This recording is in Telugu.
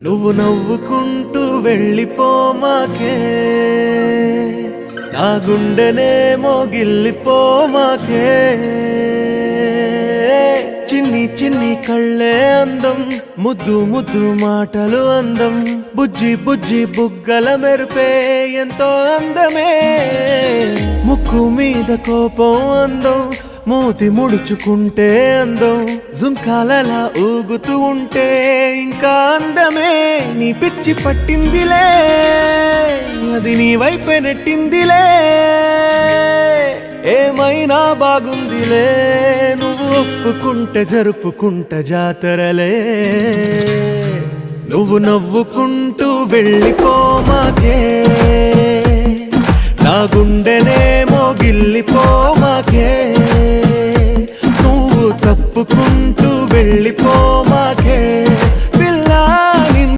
నువ్వు నవ్వుకుంటూ వెళ్ళిపోమాకే, నా గుండెనేమో గిల్లిపోమాకే. చిన్ని చిన్ని కళ్ళే అందం, ముద్దు ముద్దు మాటలు అందం, బుజ్జి బుజ్జి బుగ్గల మెరుపే ఎంతో అందమే. ముక్కు మీద కోపం అందం, మూతి ముడుచుకుంటే అందం, జుంకాలలా ఊగుతూ ఉంటే ఇంకా అందమే. నీ పిచ్చి పట్టిందిలే, అది నీ వైపే నెట్టిందిలే. ఏమైనా బాగుందిలే, నువ్వు ఒప్పుకుంటే జరుపుకుంటే జాతరలే. నువ్వు నవ్వుకుంటూ వెళ్ళిపోమాకే, నా గుండెనేమో గిల్లిపోమాకే.